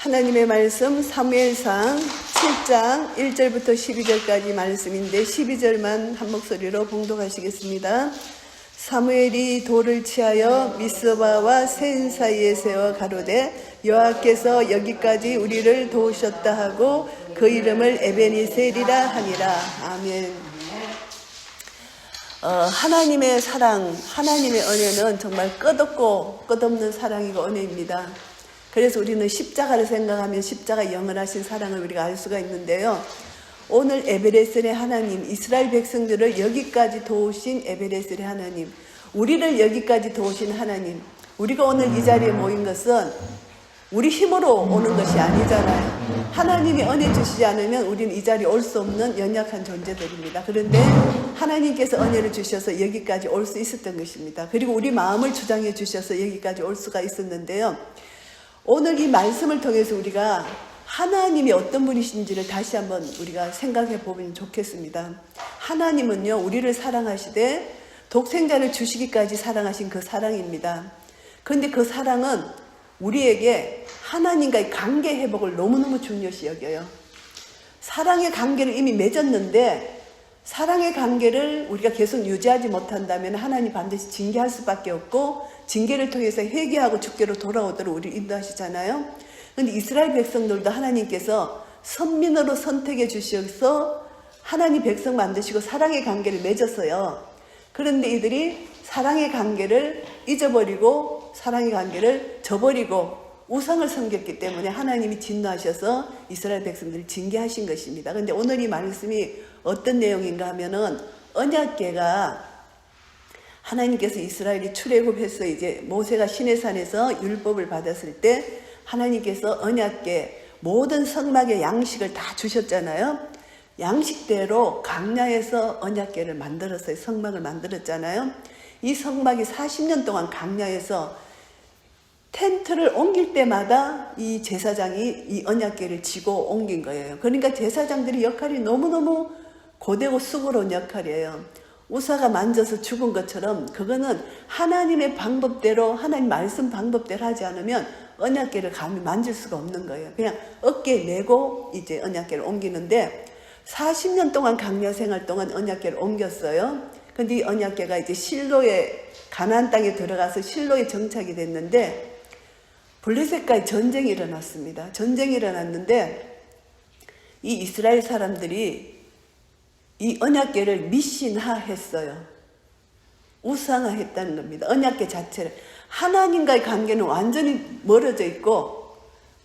하나님의 말씀 사무엘상 7장 1절부터 12절까지 말씀인데 12절만 한 목소리로 봉독하시겠습니다. 사무엘이 돌을 취하여 미스바와 센 사이에 세워 가로되 여호와께서 여기까지 우리를 도우셨다 하고 그 이름을 에베니셀이라 하니라. 아멘. 하나님의 사랑, 하나님의 은혜는 정말 끝없고 끝없는 사랑이고 은혜입니다. 그래서 우리는 십자가를 생각하면 십자가 영원하신 사랑을 우리가 알 수가 있는데요. 오늘 에베네셀의 하나님, 이스라엘 백성들을 여기까지 도우신 에베네셀의 하나님, 우리를 여기까지 도우신 하나님, 우리가 오늘 이 자리에 모인 것은 우리 힘으로 오는 것이 아니잖아요. 하나님이 은혜 주시지 않으면 우리는 이 자리에 올 수 없는 연약한 존재들입니다. 그런데 하나님께서 은혜를 주셔서 여기까지 올 수 있었던 것입니다. 그리고 우리 마음을 주장해 주셔서 여기까지 올 수가 있었는데요. 오늘 이 말씀을 통해서 우리가 하나님이 어떤 분이신지를 다시 한번 우리가 생각해 보면 좋겠습니다. 하나님은요, 우리를 사랑하시되 독생자를 주시기까지 사랑하신 그 사랑입니다. 그런데 그 사랑은 우리에게 하나님과의 관계 회복을 너무너무 중요시 여겨요. 사랑의 관계를 이미 맺었는데 사랑의 관계를 우리가 계속 유지하지 못한다면 하나님 반드시 징계할 수밖에 없고 징계를 통해서 회개하고 주께로 돌아오도록 우리를 인도하시잖아요. 그런데 이스라엘 백성들도 하나님께서 선민으로 선택해 주셔서 하나님 백성 만드시고 사랑의 관계를 맺었어요. 그런데 이들이 사랑의 관계를 잊어버리고 사랑의 관계를 저버리고 우상을 섬겼기 때문에 하나님이 진노하셔서 이스라엘 백성들을 징계하신 것입니다. 그런데 오늘 이 말씀이 어떤 내용인가 하면은 언약궤가 하나님께서 이스라엘이 출애굽해서 이제 모세가 시내산에서 율법을 받았을 때 하나님께서 언약궤 모든 성막의 양식을 다 주셨잖아요. 양식대로 광야에서 언약궤를 만들었어요. 성막을 만들었잖아요. 이 성막이 40년 동안 광야에서 텐트를 옮길 때마다 이 제사장이 이 언약궤를 지고 옮긴 거예요. 그러니까 제사장들의 역할이 너무너무 고되고 수고로운 역할이에요. 우사가 만져서 죽은 것처럼 그거는 하나님의 방법대로 하나님 말씀 방법대로 하지 않으면 언약궤를 감히 만질 수가 없는 거예요. 그냥 어깨에 메고 이제 언약궤를 옮기는데 40년 동안 광야 생활 동안 언약궤를 옮겼어요. 근데 이 언약궤가 이제 실로에 가나안 땅에 들어가서 실로에 정착이 됐는데 블레셋과의 전쟁이 일어났습니다. 전쟁이 일어났는데 이 이스라엘 사람들이 이 언약궤를 미신화했어요. 우상화했다는 겁니다. 언약궤 자체를. 하나님과의 관계는 완전히 멀어져 있고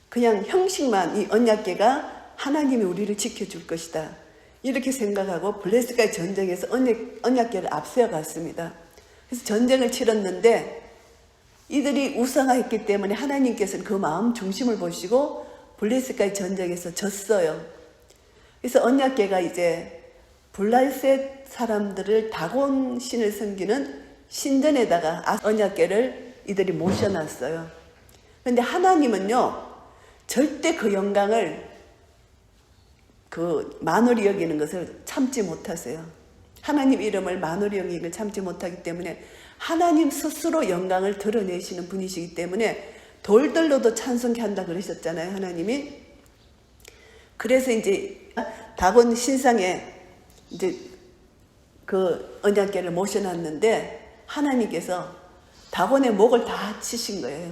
그냥 형식만 이 언약궤가 하나님이 우리를 지켜줄 것이다. 이렇게 생각하고 블레셋과의 전쟁에서 언약궤를 앞세워 갔습니다. 그래서 전쟁을 치렀는데 이들이 우상화했기 때문에 하나님께서는 그 마음 중심을 보시고 블레셋과의 전쟁에서 졌어요. 그래서 언약궤가 이제 블레셋 사람들을 다곤 신을 섬기는 신전에다가 언약궤를 이들이 모셔놨어요. 그런데 하나님은요, 절대 그 영광을 그 만홀히 여기는 것을 참지 못하세요. 하나님 이름을 만홀히 여기는 걸 참지 못하기 때문에 하나님 스스로 영광을 드러내시는 분이시기 때문에 돌들로도 찬송케 한다 그러셨잖아요, 하나님이. 그래서 이제 다곤 신상에 이제 그 언약궤를 모셔놨는데 하나님께서 다곤의 목을 다 치신 거예요.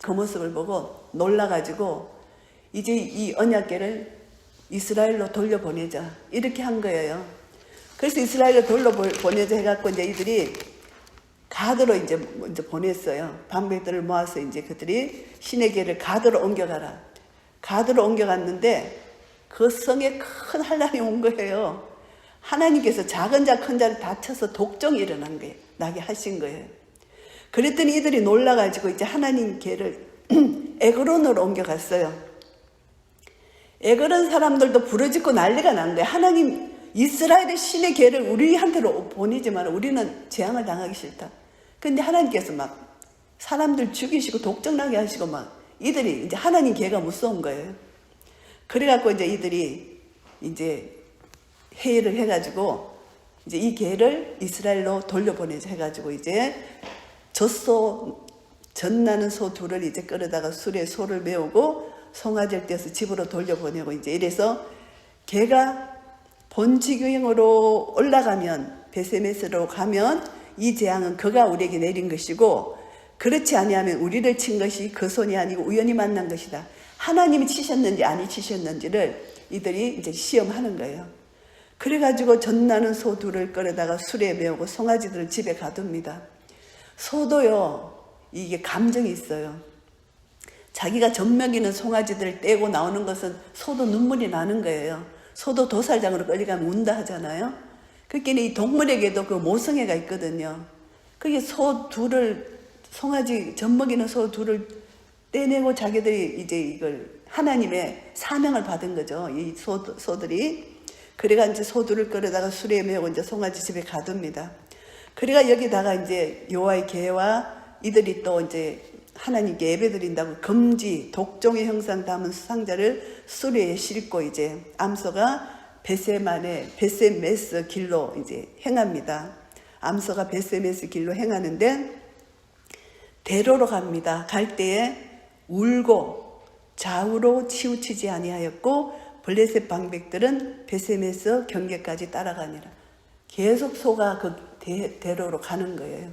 그 모습을 보고 놀라가지고 이제 이 언약궤를 이스라엘로 돌려보내자 이렇게 한 거예요. 그래서 이스라엘로 돌려보내자 해갖고 이제 이들이 가드로 이제 먼저 보냈어요. 방백들을 모아서 이제 그들이 신의 궤를 가드로 옮겨가라. 가드로 옮겨갔는데 그 성에 큰 환란이 온 거예요. 하나님께서 작은 자 큰 자를 다 쳐서 독종이 일어난 거예요. 나게 하신 거예요. 그랬더니 이들이 놀라가지고 이제 하나님 궤를 에그론으로 옮겨갔어요. 에그론 사람들도 부르짖고 난리가 난 거예요. 하나님 이스라엘의 신의 궤를 우리한테로 보내지만 우리는 재앙을 당하기 싫다. 근데 하나님께서 막 사람들 죽이시고 독점나게 하시고 막 이들이 이제 하나님 궤가 무서운 거예요. 그래갖고 이제 이들이 이제 회의를 해가지고 이제 이 궤를 이스라엘로 돌려보내자 해가지고 이제 젖나는 소 둘을 이제 끌어다가 술에 소를 메우고 송아지를 떼서 집으로 돌려보내고 이제 이래서 걔가 본지경으로 올라가면 베세메스로 가면 이 재앙은 그가 우리에게 내린 것이고 그렇지 아니하면 우리를 친 것이 그 손이 아니고 우연히 만난 것이다. 하나님이 치셨는지 아니 치셨는지를 이들이 이제 시험하는 거예요. 그래가지고 전나는 소 둘을 끌어다가 수레에 메우고 송아지들을 집에 가둡니다. 소도요, 이게 감정이 있어요. 자기가 젖먹이는 송아지들을 떼고 나오는 것은 소도 눈물이 나는 거예요. 소도 도살장으로 끌려가면 운다 하잖아요. 그러니까 이 동물에게도 그 모성애가 있거든요. 그게 송아지 젖먹이는 소 둘을 떼내고 자기들이 이제 이걸 하나님의 사명을 받은 거죠. 이 소들이. 그래가 이제 소들을 끌어다가 수레에 메고 이제 송아지 집에 가둡니다. 그래가 여기다가 이제 여호와의 계와 이들이 또 이제 하나님께 예배드린다고 금지 독종의 형상 담은 상자를 수레에 싣고 이제 암소가 베세메스 길로 이제 행합니다. 암소가 베세메스 길로 행하는데 대로로 갑니다. 갈 때에 울고 좌우로 치우치지 아니하였고 블레셋 방백들은 베세메스 경계까지 따라가니라. 계속 소가 그 대로로 가는 거예요.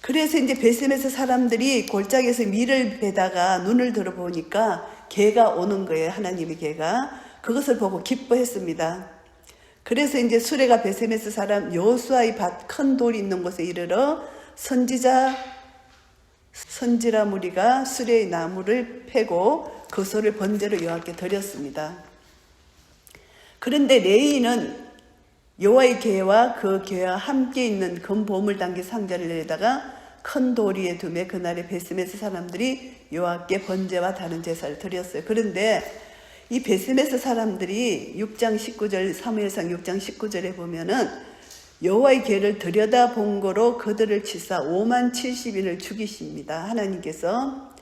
그래서 이제 베세메스 사람들이 골짜기에서 밀을 베다가 눈을 들어보니까 개가 오는 거예요. 하나님의 개가. 그것을 보고 기뻐했습니다. 그래서 이제 수레가 베세메스 사람 여호수아의 밭 큰 돌이 있는 곳에 이르러 선지라 무리가 수레의 나무를 패고 그 소를 번제로 여호와께 드렸습니다. 그런데 레위인은 여호와의 계와 그 계와 함께 있는 금보물 담긴 상자를 내다가 큰 돌 위에 두매 그날에 베세메스 사람들이 여호와께 번제와 다른 제사를 드렸어요. 그런데 이 베세메스 사람들이 6장 19절 사무엘상 6장 19절에 보면은 여호와의 계를 들여다본 거로 그들을 치사 5만 70인을 죽이십니다. 하나님께서.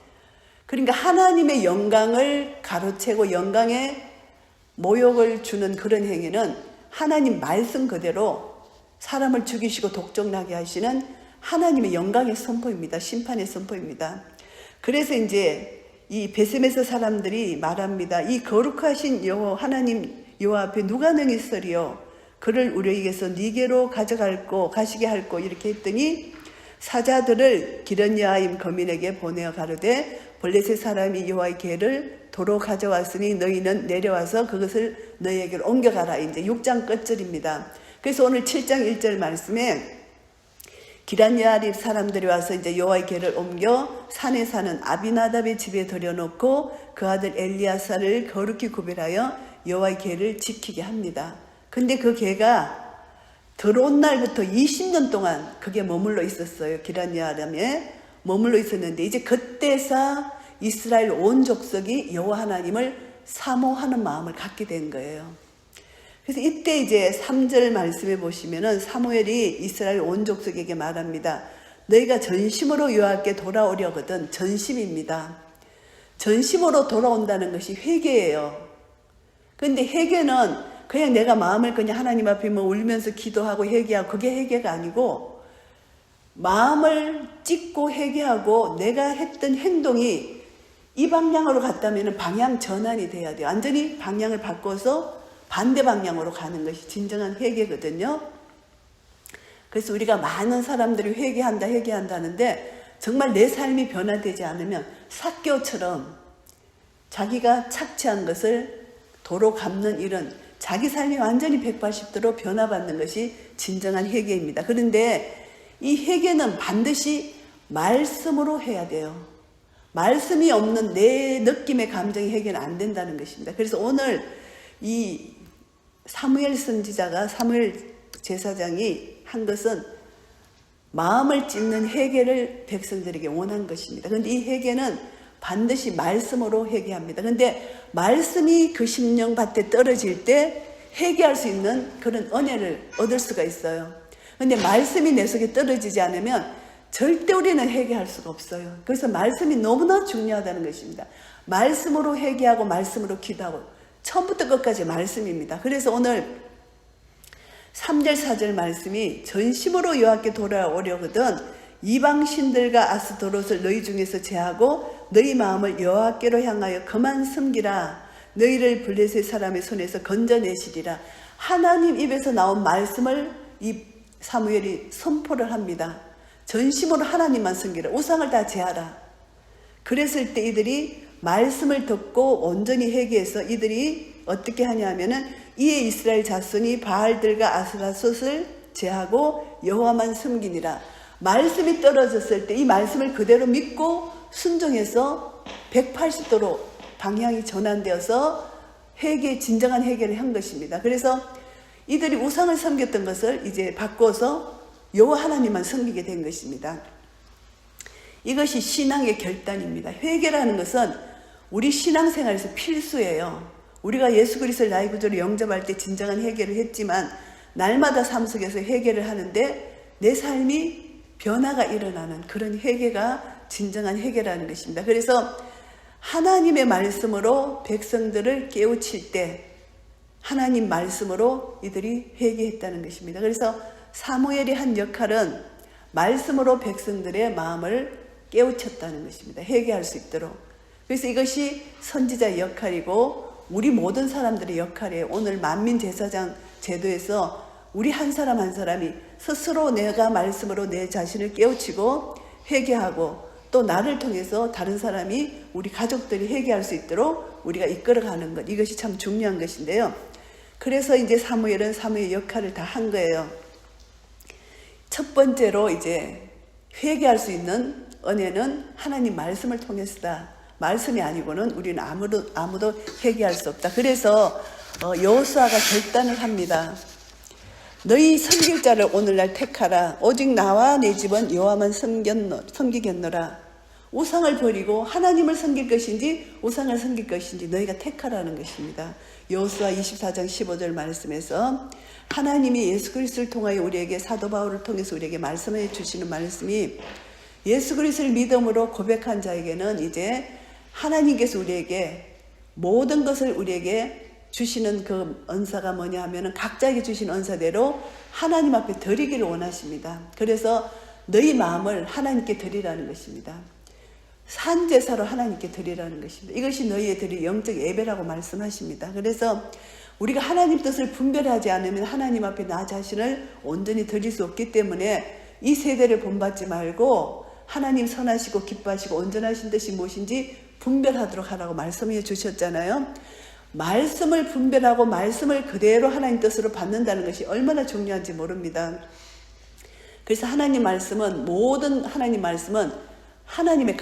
그러니까 하나님의 영광을 가로채고 영광에 모욕을 주는 그런 행위는 하나님 말씀 그대로 사람을 죽이시고 독종나게 하시는 하나님의 영광의 선포입니다. 심판의 선포입니다. 그래서 이제 이 베세메스 사람들이 말합니다. 이 거룩하신 하나님 여호와 앞에 누가 능히 서리요? 그를 우리에게서 니게로 가시게 할고 이렇게 했더니 사자들을 기련야임 거민에게 보내어 가로되 블레셋 사람이 여호와의 계를 도로 가져왔으니 너희는 내려와서 그것을 너희에게로 옮겨가라. 이제 6장 끝절입니다. 그래서 오늘 7장 1절 말씀에 기란야립 사람들이 와서 이제 여호와의 계를 옮겨 산에 사는 아비나답의 집에 들여놓고 그 아들 엘리야사를 거룩히 구별하여 여호와의 계를 지키게 합니다. 근데 그 계가 들어온 날부터 20년 동안 그게 머물러 있었어요. 기란야람에 머물러 있었는데 이제 그때서 이스라엘 온 족속이 여호와 하나님을 사모하는 마음을 갖게 된 거예요. 그래서 이때 이제 3절 말씀에 보시면은 사무엘이 이스라엘 온 족속에게 말합니다. 너희가 전심으로 여호와께 돌아오려거든. 전심입니다. 전심으로 돌아온다는 것이 회개예요. 근데 회개는 그냥 내가 마음을 그냥 하나님 앞에 뭐 울면서 기도하고 회개하고 그게 회개가 아니고 마음을 찢고 회개하고 내가 했던 행동이 이 방향으로 갔다면 방향 전환이 돼야 돼요. 완전히 방향을 바꿔서 반대 방향으로 가는 것이 진정한 회개거든요. 그래서 우리가 많은 사람들이 회개한다 하는데 정말 내 삶이 변화되지 않으면 삭개오처럼 자기가 착취한 것을 도로 갚는 일은 자기 삶이 완전히 180도로 변화받는 것이 진정한 회개입니다. 그런데 이 회개는 반드시 말씀으로 해야 돼요. 말씀이 없는 내 느낌의 감정의 회개는 안 된다는 것입니다. 그래서 오늘 이 사무엘 선지자가 사무엘 제사장이 한 것은 마음을 찢는 회개를 백성들에게 원한 것입니다. 그런데 이 회개는 반드시 말씀으로 회개합니다. 그런데 말씀이 그 심령밭에 떨어질 때 회개할 수 있는 그런 은혜를 얻을 수가 있어요. 그런데 말씀이 내 속에 떨어지지 않으면 절대 우리는 회개할 수가 없어요. 그래서 말씀이 너무나 중요하다는 것입니다. 말씀으로 회개하고 말씀으로 기도하고 처음부터 끝까지 말씀입니다. 그래서 오늘 3절 4절 말씀이 전심으로 여호와께 돌아오려거든 이방 신들과 아스토롯을 너희 중에서 제하고 너희 마음을 여호와께로 향하여 그만 숨기라. 너희를 블레셋 사람의 손에서 건져내시리라. 하나님 입에서 나온 말씀을 이 사무엘이 선포를 합니다. 전심으로 하나님만 섬기라. 우상을 다 제하라. 그랬을 때 이들이 말씀을 듣고 온전히 회개해서 이들이 어떻게 하냐면은 이에 이스라엘 자손이 바알들과 아스라솥을 제하고 여호와만 섬기니라. 말씀이 떨어졌을 때 이 말씀을 그대로 믿고 순종해서 180도로 방향이 전환되어서 진정한 회개를 한 것입니다. 그래서 이들이 우상을 섬겼던 것을 이제 바꿔서 여호와 하나님만 섬기게 된 것입니다. 이것이 신앙의 결단입니다. 회개라는 것은 우리 신앙생활에서 필수예요. 우리가 예수 그리스도를 나의 구주로 영접할 때 진정한 회개를 했지만 날마다 삶 속에서 회개를 하는데 내 삶이 변화가 일어나는 그런 회개가 진정한 회개라는 것입니다. 그래서 하나님의 말씀으로 백성들을 깨우칠 때 하나님 말씀으로 이들이 회개했다는 것입니다. 그래서 사무엘이 한 역할은 말씀으로 백성들의 마음을 깨우쳤다는 것입니다. 회개할 수 있도록. 그래서 이것이 선지자의 역할이고 우리 모든 사람들의 역할이에요. 오늘 만민제사장 제도에서 우리 한 사람 한 사람이 스스로 내가 말씀으로 내 자신을 깨우치고 회개하고 또 나를 통해서 다른 사람이 우리 가족들이 회개할 수 있도록 우리가 이끌어가는 것, 이것이 참 중요한 것인데요. 그래서 이제 사무엘은 사무엘의 역할을 다 한 거예요. 첫 번째로 이제 회개할 수 있는 은혜는 하나님 말씀을 통해서다. 말씀이 아니고는 우리는 아무도 회개할 수 없다. 그래서 여호수아가 결단을 합니다. 너희 섬길 자를 오늘날 택하라. 오직 나와 내 집은 여호와만 섬기겠노라. 우상을 버리고 하나님을 섬길 것인지 우상을 섬길 것인지 너희가 택하라는 것입니다. 여호수아 24장 15절 말씀에서 하나님이 예수 그리스도를 통하여 우리에게 사도 바울을 통해서 우리에게 말씀해 주시는 말씀이 예수 그리스도를 믿음으로 고백한 자에게는 이제 하나님께서 우리에게 모든 것을 우리에게 주시는 그 은사가 뭐냐 하면은 각자에게 주신 은사대로 하나님 앞에 드리기를 원하십니다. 그래서 너희 마음을 하나님께 드리라는 것입니다. 산제사로 하나님께 드리라는 것입니다. 이것이 너희의 드릴 영적 예배라고 말씀하십니다. 그래서 우리가 하나님 뜻을 분별하지 않으면 하나님 앞에 나 자신을 온전히 드릴 수 없기 때문에 이 세대를 본받지 말고 하나님 선하시고 기뻐하시고 온전하신 뜻이 무엇인지 분별하도록 하라고 말씀해 주셨잖아요. 말씀을 분별하고 말씀을 그대로 하나님 뜻으로 받는다는 것이 얼마나 중요한지 모릅니다. 그래서 하나님 말씀은 모든 하나님 말씀은 하나님의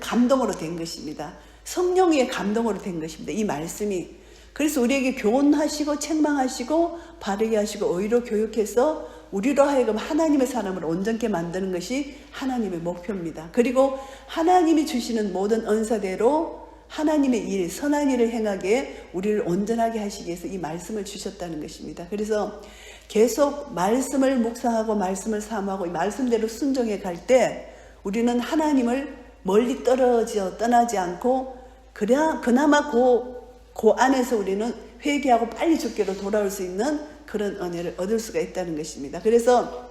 감동으로 된 것입니다. 성령의 감동으로 된 것입니다. 이 말씀이. 그래서 우리에게 교훈하시고 책망하시고 바르게 하시고 의로 교육해서 우리로 하여금 하나님의 사람을 온전케 만드는 것이 하나님의 목표입니다. 그리고 하나님이 주시는 모든 은사대로 하나님의 일, 선한 일을 행하게 우리를 온전하게 하시기 위해서 이 말씀을 주셨다는 것입니다. 그래서 계속 말씀을 묵상하고 말씀을 사모하고 이 말씀대로 순종해 갈 때 우리는 하나님을 멀리 떠나지 않고 그나마 그 안에서 우리는 회개하고 빨리 주께로 돌아올 수 있는 그런 은혜를 얻을 수가 있다는 것입니다. 그래서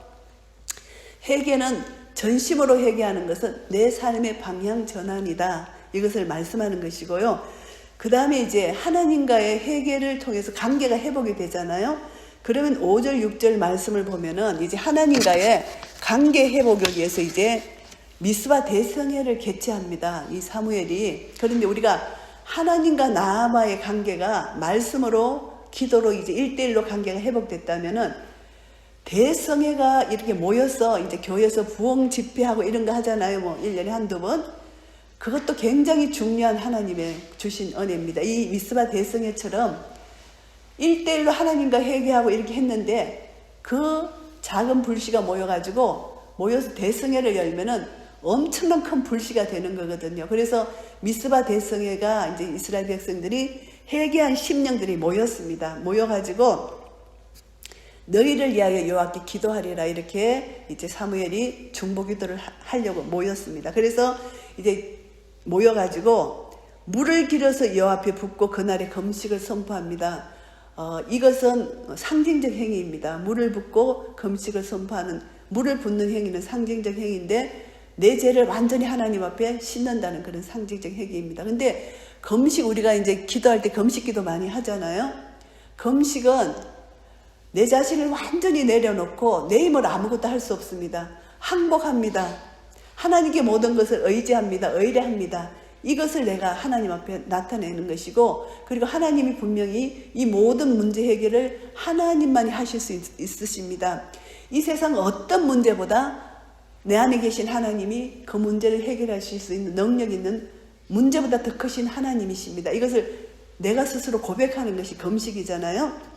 회개는 전심으로 회개하는 것은 내 삶의 방향 전환이다. 이것을 말씀하는 것이고요. 그 다음에 이제 하나님과의 회개를 통해서 관계가 회복이 되잖아요. 그러면 5절, 6절 말씀을 보면은 이제 하나님과의 관계 회복을 위해서 이제 미스바 대성회를 개최합니다. 이 사무엘이. 그런데 우리가 하나님과 나와의 관계가 말씀으로 기도로 이제 1대1로 관계가 회복됐다면은 대성회가 이렇게 모여서 이제 교회에서 부흥 집회하고 이런 거 하잖아요. 뭐 1년에 한두 번. 그것도 굉장히 중요한 하나님의 주신 은혜입니다. 이 미스바 대성회처럼 1대1로 하나님과 회개하고 이렇게 했는데 그 작은 불씨가 모여서 대성회를 열면은 엄청난 큰 불씨가 되는 거거든요. 그래서 미스바 대성회가 이제 이스라엘 백성들이 회개한 심령들이 모였습니다. 모여가지고 너희를 위하여 여호와께 기도하리라 이렇게 이제 사무엘이 중보기도를 하려고 모였습니다. 그래서 이제 모여가지고 물을 길어서 여호와 앞에 붓고 그날의 금식을 선포합니다. 이것은 상징적 행위입니다. 물을 붓고 금식을 선포하는 물을 붓는 행위는 상징적 행위인데 내 죄를 완전히 하나님 앞에 씻는다는 그런 상징적 행위입니다. 근데 금식, 우리가 이제 기도할 때 금식 기도 많이 하잖아요. 금식은 내 자신을 완전히 내려놓고 내 힘으로 아무것도 할 수 없습니다. 항복합니다. 하나님께 모든 것을 의지합니다. 의뢰합니다. 이것을 내가 하나님 앞에 나타내는 것이고, 그리고 하나님이 분명히 이 모든 문제 해결을 하나님만이 하실 수 있으십니다. 이 세상 어떤 문제보다 내 안에 계신 하나님이 그 문제를 해결하실 수 있는 능력 있는, 문제보다 더 크신 하나님이십니다. 이것을 내가 스스로 고백하는 것이 금식이잖아요.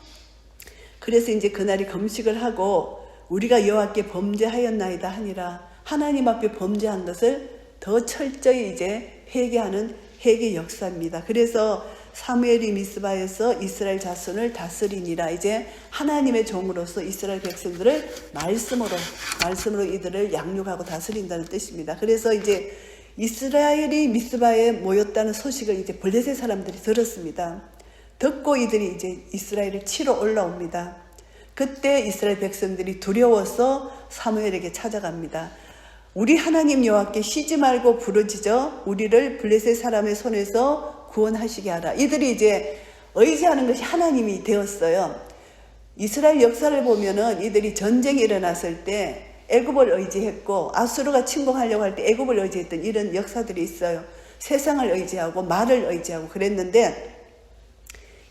그래서 이제 그날이 금식을 하고 우리가 여호와께 범죄하였나이다 하니라, 하나님 앞에 범죄한 것을 더 철저히 이제 회개하는 회개 역사입니다. 그래서 사무엘이 미스바에서 이스라엘 자손을 다스리니라, 이제 하나님의 종으로서 이스라엘 백성들을 말씀으로 이들을 양육하고 다스린다는 뜻입니다. 그래서 이제 이스라엘이 미스바에 모였다는 소식을 이제 블레셋 사람들이 들었습니다. 듣고 이들이 이제 이스라엘을 치러 올라옵니다. 그때 이스라엘 백성들이 두려워서 사무엘에게 찾아갑니다. 우리 하나님 여호와께 쉬지 말고 부르짖어 우리를 블레셋 사람의 손에서 구원하시게 하라. 이들이 이제 의지하는 것이 하나님이 되었어요. 이스라엘 역사를 보면은 이들이 전쟁이 일어났을 때 애굽을 의지했고, 아수르가 침공하려고 할 때 애굽을 의지했던 이런 역사들이 있어요. 세상을 의지하고 말을 의지하고 그랬는데,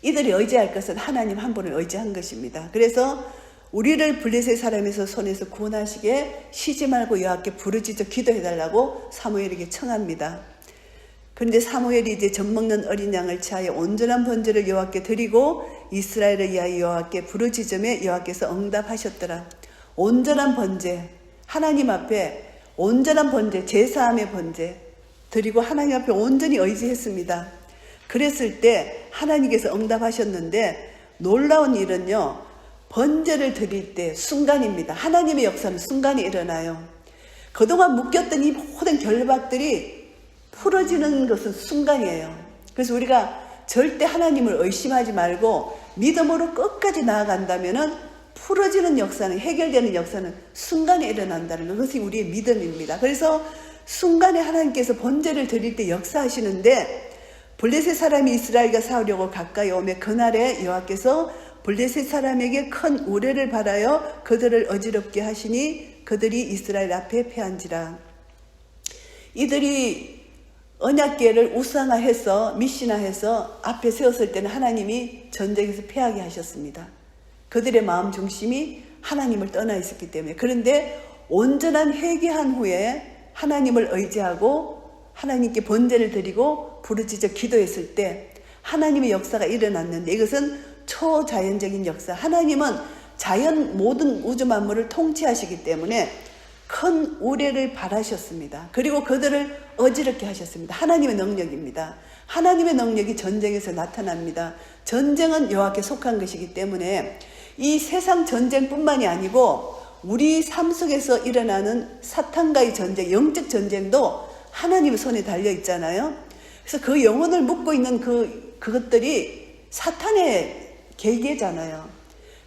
이들이 의지할 것은 하나님 한 분을 의지한 것입니다. 그래서 우리를 블레셋 사람에서 손에서 구원하시게 쉬지 말고 여호와께 부르짖어 기도해달라고 사무엘에게 청합니다. 그런데 사무엘이 이제 젖먹는 어린 양을 취하여 온전한 번제를 여호와께 드리고 이스라엘을 위하여 여호와께 부르짖음에 여호와께서 응답하셨더라. 온전한 번제, 하나님 앞에 온전한 번제, 제사함의 번제 드리고 하나님 앞에 온전히 의지했습니다. 그랬을 때 하나님께서 응답하셨는데, 놀라운 일은요, 번제를 드릴 때 순간입니다. 하나님의 역사는 순간에 일어나요. 그동안 묶였던 이 모든 결박들이 풀어지는 것은 순간이에요. 그래서 우리가 절대 하나님을 의심하지 말고 믿음으로 끝까지 나아간다면은 풀어지는 역사는, 해결되는 역사는 순간에 일어난다는 것이 우리의 믿음입니다. 그래서 순간에 하나님께서 번제를 드릴 때 역사하시는데, 블레셋 사람이 이스라엘과 싸우려고 가까이 오매 그날에 여호와께서 블레셋 사람에게 큰 우레를 발하여 그들을 어지럽게 하시니 그들이 이스라엘 앞에 패한지라. 이들이 언약궤를 우상화해서 미신화해서 앞에 세웠을 때는 하나님이 전쟁에서 패하게 하셨습니다. 그들의 마음 중심이 하나님을 떠나 있었기 때문에. 그런데 온전한 회개한 후에 하나님을 의지하고 하나님께 번제를 드리고 부르짖어 기도했을 때 하나님의 역사가 일어났는데, 이것은 초자연적인 역사. 하나님은 자연 모든 우주 만물을 통치하시기 때문에 큰 우레를 발하셨습니다. 그리고 그들을 어지럽게 하셨습니다. 하나님의 능력입니다. 하나님의 능력이 전쟁에서 나타납니다. 전쟁은 여호와께 속한 것이기 때문에 이 세상 전쟁뿐만이 아니고 우리 삶 속에서 일어나는 사탄과의 전쟁, 영적 전쟁도 하나님의 손에 달려 있잖아요. 그래서 그 영혼을 묶고 있는 그것들이 사탄의 계계잖아요.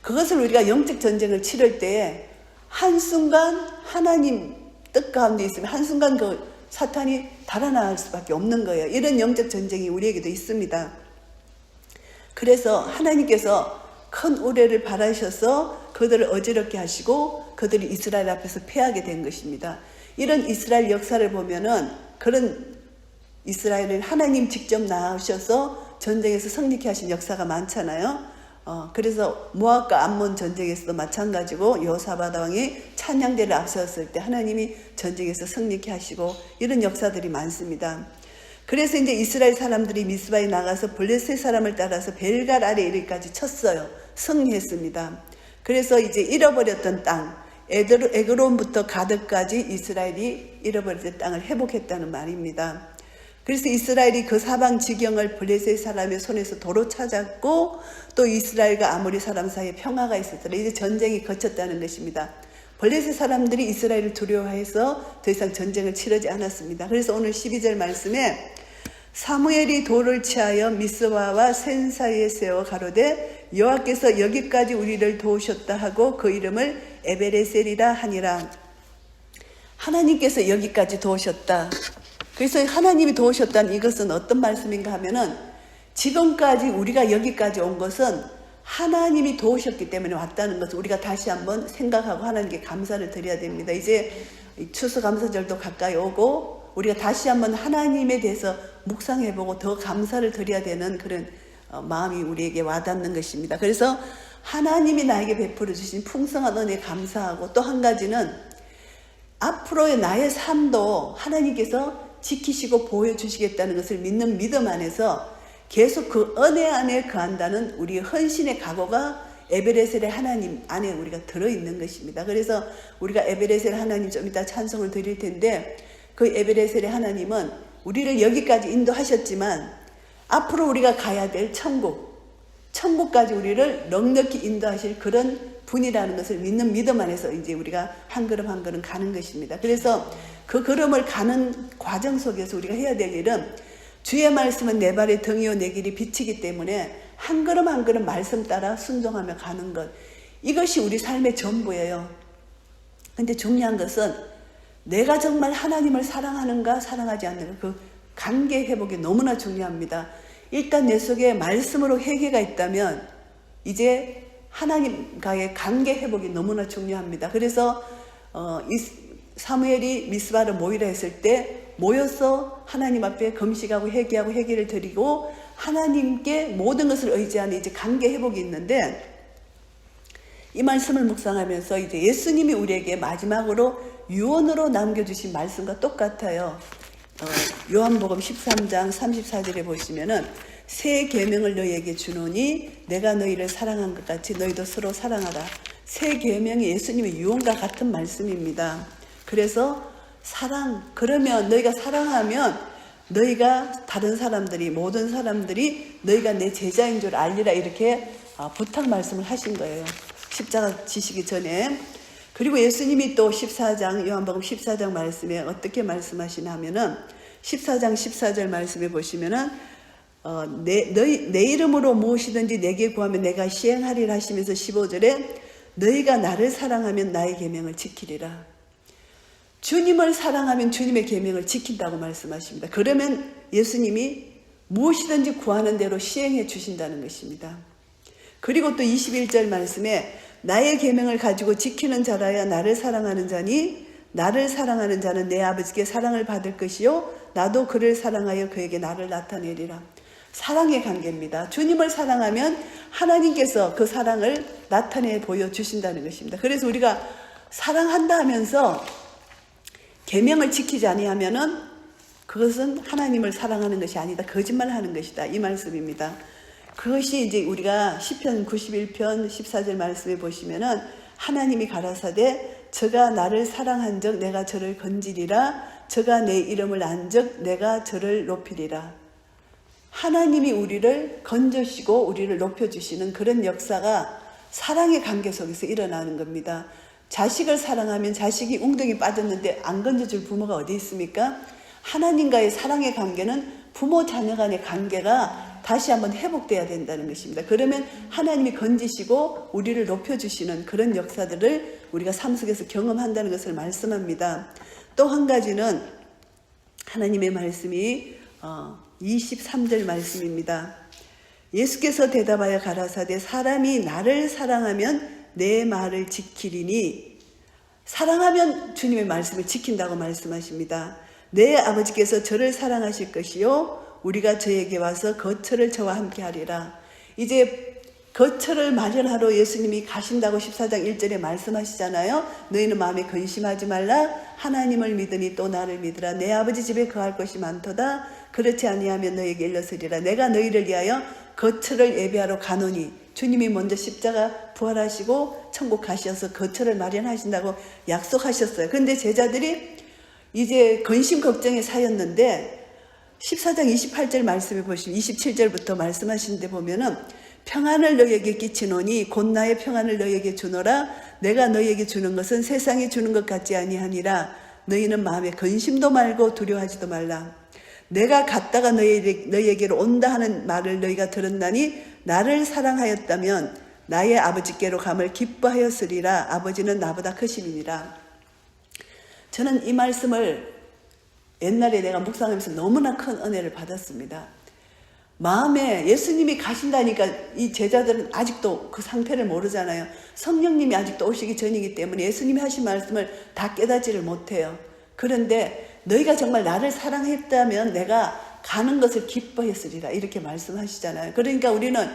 그것을 우리가 영적 전쟁을 치를 때에 한순간 하나님 뜻 가운데 있으면 한순간 그 사탄이 달아날 수밖에 없는 거예요. 이런 영적 전쟁이 우리에게도 있습니다. 그래서 하나님께서 큰 우레를 발하셔서 그들을 어지럽게 하시고 그들이 이스라엘 앞에서 패하게 된 것입니다. 이런 이스라엘 역사를 보면은 그런 이스라엘을 하나님 직접 나오셔서 전쟁에서 승리케 하신 역사가 많잖아요. 그래서 모압과 암몬 전쟁에서도 마찬가지고 여호사밧 왕이 찬양대를 앞세웠을 때 하나님이 전쟁에서 승리케 하시고 이런 역사들이 많습니다. 그래서 이제 이스라엘 사람들이 미스바에 나가서 블레셋 사람을 따라서 벨갈 아래 이르기까지 쳤어요. 승리했습니다. 그래서 이제 잃어버렸던 땅, 에그론부터 가드까지 이스라엘이 잃어버렸던 땅을 회복했다는 말입니다. 그래서 이스라엘이 그 사방 지경을 블레셋 사람의 손에서 도로 찾았고, 또 이스라엘과 아모리 사람 사이에 평화가 있었더라. 이제 전쟁이 거쳤다는 것입니다. 블레셋 사람들이 이스라엘을 두려워해서 더 이상 전쟁을 치르지 않았습니다. 그래서 오늘 12절 말씀에 사무엘이 돌을 취하여 미스바와 센 사이에 세워 가로되 여호와께서 여기까지 우리를 도우셨다 하고 그 이름을 에베레셀이라 하니라. 하나님께서 여기까지 도우셨다. 그래서 하나님이 도우셨다는 이것은 어떤 말씀인가 하면은 지금까지 우리가 여기까지 온 것은 하나님이 도우셨기 때문에 왔다는 것을 우리가 다시 한번 생각하고 하나님께 감사를 드려야 됩니다. 이제 추수감사절도 가까이 오고 우리가 다시 한번 하나님에 대해서 묵상해보고 더 감사를 드려야 되는 그런 마음이 우리에게 와닿는 것입니다. 그래서 하나님이 나에게 베풀어 주신 풍성한 은혜에 감사하고 또 한 가지는 앞으로의 나의 삶도 하나님께서 지키시고 보여주시겠다는 것을 믿는 믿음 안에서 계속 그 은혜 안에 거한다는 우리의 헌신의 각오가 에베레셀의 하나님 안에 우리가 들어있는 것입니다. 그래서 우리가 에베레셀 하나님 좀 이따 찬송을 드릴 텐데 그 에베레셀의 하나님은 우리를 여기까지 인도하셨지만 앞으로 우리가 가야 될 천국까지 우리를 넉넉히 인도하실 그런 분이라는 것을 믿는 믿음 안에서 이제 우리가 한 걸음 한 걸음 가는 것입니다. 그래서 그 걸음을 가는 과정 속에서 우리가 해야 될 일은 주의 말씀은 내 발의 등이요 내 길이 빛이기 때문에 한 걸음 한 걸음 말씀 따라 순종하며 가는 것, 이것이 우리 삶의 전부예요. 근데 중요한 것은 내가 정말 하나님을 사랑하는가 사랑하지 않는가, 그 관계 회복이 너무나 중요합니다. 일단 내 속에 말씀으로 회개가 있다면 이제 하나님과의 관계 회복이 너무나 중요합니다. 그래서 사무엘이 미스바를 모이라 했을 때 모여서 하나님 앞에 금식하고 회개하고 회개를 드리고 하나님께 모든 것을 의지하는 이제 관계 회복이 있는데, 이 말씀을 묵상하면서 이제 예수님이 우리에게 마지막으로 유언으로 남겨주신 말씀과 똑같아요. 요한복음 13장 34절에 보시면은 새 계명을 너희에게 주노니 내가 너희를 사랑한 것 같이 너희도 서로 사랑하라. 새 계명이 예수님의 유언과 같은 말씀입니다. 그래서 그러면 너희가 사랑하면 너희가 다른 사람들이, 모든 사람들이 너희가 내 제자인 줄 알리라, 이렇게 부탁 말씀을 하신 거예요. 십자가 지시기 전에. 그리고 예수님이 또 요한복음 14장 말씀에 어떻게 말씀하시나 하면은 14장 14절 말씀에 보시면은 내 이름으로 무엇이든지 내게 구하면 내가 시행하리라 하시면서 15절에 너희가 나를 사랑하면 나의 계명을 지키리라. 주님을 사랑하면 주님의 계명을 지킨다고 말씀하십니다. 그러면 예수님이 무엇이든지 구하는 대로 시행해 주신다는 것입니다. 그리고 또 21절 말씀에 나의 계명을 가지고 지키는 자라야 나를 사랑하는 자니 나를 사랑하는 자는 내 아버지께 사랑을 받을 것이요 나도 그를 사랑하여 그에게 나를 나타내리라. 사랑의 관계입니다. 주님을 사랑하면 하나님께서 그 사랑을 나타내 보여주신다는 것입니다. 그래서 우리가 사랑한다 하면서 계명을 지키지 아니하면은 그것은 하나님을 사랑하는 것이 아니다, 거짓말하는 것이다, 이 말씀입니다. 그것이 이제 우리가 시편 91편 14절 말씀에 보시면은 하나님이 가라사대 저가 나를 사랑한즉 내가 저를 건지리라, 저가 내 이름을 안즉 내가 저를 높이리라. 하나님이 우리를 건져주시고 우리를 높여주시는 그런 역사가 사랑의 관계 속에서 일어나는 겁니다. 자식을 사랑하면 자식이 웅덩이 빠졌는데 안 건져줄 부모가 어디 있습니까? 하나님과의 사랑의 관계는 부모 자녀 간의 관계가 다시 한번 회복돼야 된다는 것입니다. 그러면 하나님이 건지시고 우리를 높여주시는 그런 역사들을 우리가 삶 속에서 경험한다는 것을 말씀합니다. 또 한 가지는 하나님의 말씀이 23절 말씀입니다. 예수께서 대답하여 가라사대 사람이 나를 사랑하면 내 말을 지키리니, 사랑하면 주님의 말씀을 지킨다고 말씀하십니다. 내 아버지께서 저를 사랑하실 것이요 우리가 저에게 와서 거처를 저와 함께 하리라. 이제 거처를 마련하러 예수님이 가신다고 14장 1절에 말씀하시잖아요. 너희는 마음에 근심하지 말라. 하나님을 믿으니 또 나를 믿으라. 내 아버지 집에 거할 것이 많도다. 그렇지 아니하면 너희에게 일러서리라. 내가 너희를 위하여 거처를 예비하러 가노니, 주님이 먼저 십자가 부활하시고 천국 가셔서 거처를 마련하신다고 약속하셨어요. 그런데 제자들이 이제 근심 걱정에 사였는데 14장 28절 말씀에 보시면 27절부터 말씀하시는데 보면은 평안을 너희에게 끼치노니 곧 나의 평안을 너희에게 주노라. 내가 너희에게 주는 것은 세상이 주는 것 같지 아니하니라. 너희는 마음에 근심도 말고 두려워하지도 말라. 내가 갔다가 너희에게로 온다 하는 말을 너희가 들었나니 나를 사랑하였다면 나의 아버지께로 감을 기뻐하였으리라. 아버지는 나보다 크심이니라. 저는 이 말씀을 옛날에 내가 묵상하면서 너무나 큰 은혜를 받았습니다. 마음에 예수님이 가신다니까 이 제자들은 아직도 그 상태를 모르잖아요. 성령님이 아직도 오시기 전이기 때문에 예수님이 하신 말씀을 다 깨닫지를 못해요. 그런데 너희가 정말 나를 사랑했다면 내가 가는 것을 기뻐했으리라 이렇게 말씀하시잖아요. 그러니까 우리는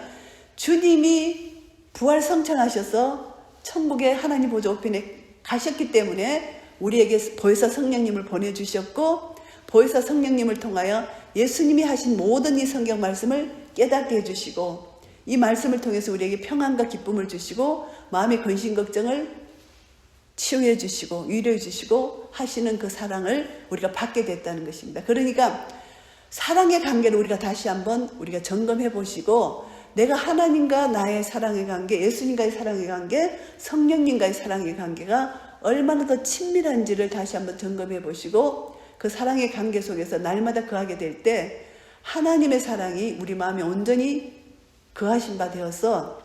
주님이 부활 성천하셔서 천국의 하나님 보좌 우편에 가셨기 때문에 우리에게 보혜사 성령님을 보내주셨고, 보혜사 성령님을 통하여 예수님이 하신 모든 이 성경 말씀을 깨닫게 해주시고, 이 말씀을 통해서 우리에게 평안과 기쁨을 주시고 마음의 근심 걱정을 치유해 주시고 위로해 주시고 하시는 그 사랑을 우리가 받게 됐다는 것입니다. 그러니까 사랑의 관계를 우리가 다시 한번 우리가 점검해 보시고, 내가 하나님과 나의 사랑의 관계, 예수님과의 사랑의 관계, 성령님과의 사랑의 관계가 얼마나 더 친밀한지를 다시 한번 점검해 보시고, 그 사랑의 관계 속에서 날마다 거하게 될 때 하나님의 사랑이 우리 마음에 온전히 거하신 바 되어서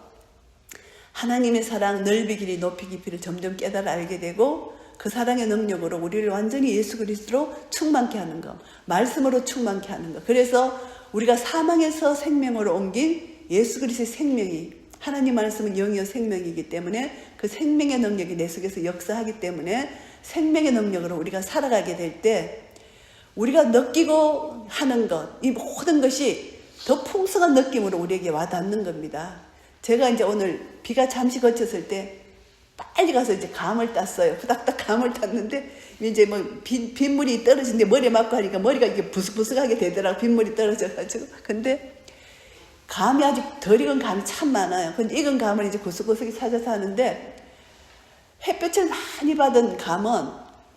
하나님의 사랑 넓이 길이 높이 깊이를 점점 깨달아 알게 되고, 그 사랑의 능력으로 우리를 완전히 예수 그리스도로 충만케 하는 것, 말씀으로 충만케 하는 것. 그래서 우리가 사망에서 생명으로 옮긴 예수 그리스도의 생명이, 하나님 말씀은 영이요 생명이기 때문에 그 생명의 능력이 내 속에서 역사하기 때문에 생명의 능력으로 우리가 살아가게 될 때 우리가 느끼고 하는 것, 이 모든 것이 더 풍성한 느낌으로 우리에게 와닿는 겁니다. 제가 이제 오늘 비가 잠시 그쳤을 때 빨리 가서 이제 감을 땄어요. 후닥닥 감을 땄는데 이제 뭐 빗물이 떨어지는데 머리에 맞고 하니까 머리가 이렇게 부스부스하게 되더라고. 빗물이 떨어져가지고. 근데 감이 아직 덜 익은 감이 참 많아요. 근데 익은 감을 이제 구석구석에 찾아서 하는데, 햇볕을 많이 받은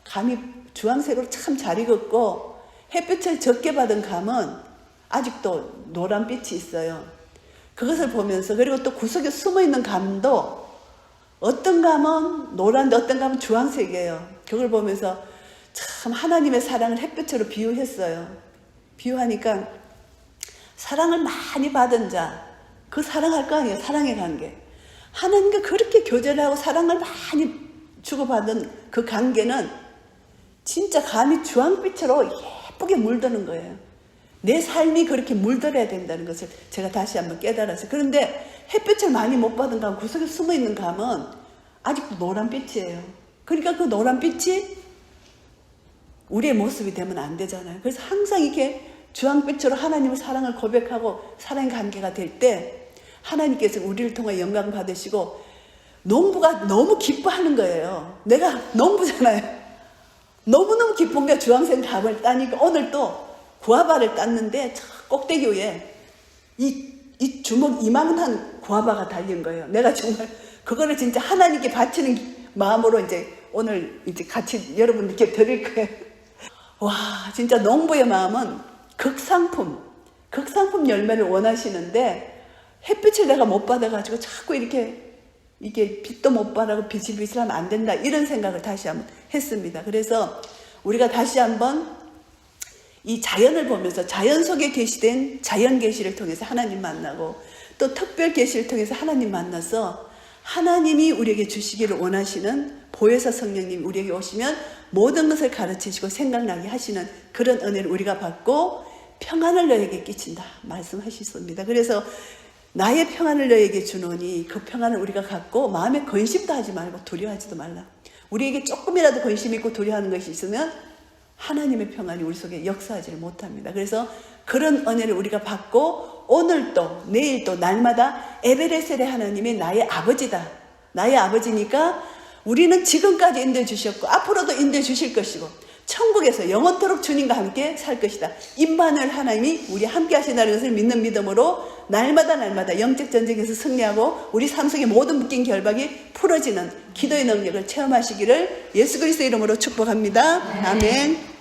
감이 주황색으로 참 잘 익었고, 햇볕을 적게 받은 감은 아직도 노란빛이 있어요. 그것을 보면서, 그리고 또 구석에 숨어있는 감도 어떤 감은 노란데 어떤 감은 주황색이에요. 그걸 보면서 참 하나님의 사랑을 햇볕으로 비유했어요. 비유하니까 사랑을 많이 받은 자, 그 사랑할 거 아니에요. 사랑의 관계. 하나님과 그렇게 교제를 하고 사랑을 많이 주고받은 그 관계는 진짜 감이 주황빛으로 예쁘게 물드는 거예요. 내 삶이 그렇게 물들어야 된다는 것을 제가 다시 한번 깨달았어요. 그런데 햇빛을 많이 못 받은 감, 구석에 숨어있는 감은 아직도 노란빛이에요. 그러니까 그 노란빛이 우리의 모습이 되면 안 되잖아요. 그래서 항상 이렇게 주황빛으로 하나님의 사랑을 고백하고 사랑의 관계가 될 때 하나님께서 우리를 통해 영광 받으시고, 농부가 너무 기뻐하는 거예요. 내가 농부잖아요. 너무너무 기쁜 게 주황색 감을 따니까 오늘 또 구아바를 땄는데 꼭대기 위에 이 주먹 이만한 구아바가 달린 거예요. 내가 정말 그거를 진짜 하나님께 바치는 마음으로 이제 오늘 이제 같이 여러분들께 드릴 거예요. 와, 진짜 농부의 마음은 극상품 열매를 원하시는데 햇빛을 내가 못 받아가지고 자꾸 이게 빛도 못 받아고 비실비실하면 안 된다, 이런 생각을 다시 한번 했습니다. 그래서 우리가 다시 한번 이 자연을 보면서 자연 속에 계시된 자연 계시를 통해서 하나님 만나고, 또 특별 계시를 통해서 하나님 만나서 하나님이 우리에게 주시기를 원하시는 보혜사 성령님이 우리에게 오시면 모든 것을 가르치시고 생각나게 하시는 그런 은혜를 우리가 받고 평안을 너에게 끼친다 말씀하셨습니다. 그래서 나의 평안을 너에게 주노니 그 평안을 우리가 갖고 마음에 근심도 하지 말고 두려워하지도 말라. 우리에게 조금이라도 근심 있고 두려워하는 것이 있으면 하나님의 평안이 우리 속에 역사하지를 못합니다. 그래서 그런 은혜를 우리가 받고 오늘도 내일도 날마다 에베레셀의 하나님이 나의 아버지다. 나의 아버지니까 우리는 지금까지 인도해 주셨고 앞으로도 인도해 주실 것이고 천국에서 영원토록 주님과 함께 살 것이다. 임마누엘 하나님이 우리 함께 하신다는 것을 믿는 믿음으로 날마다 영적 전쟁에서 승리하고 우리 삶 속의 모든 묶인 결박이 풀어지는 기도의 능력을 체험하시기를 예수 그리스도의 이름으로 축복합니다. 아멘.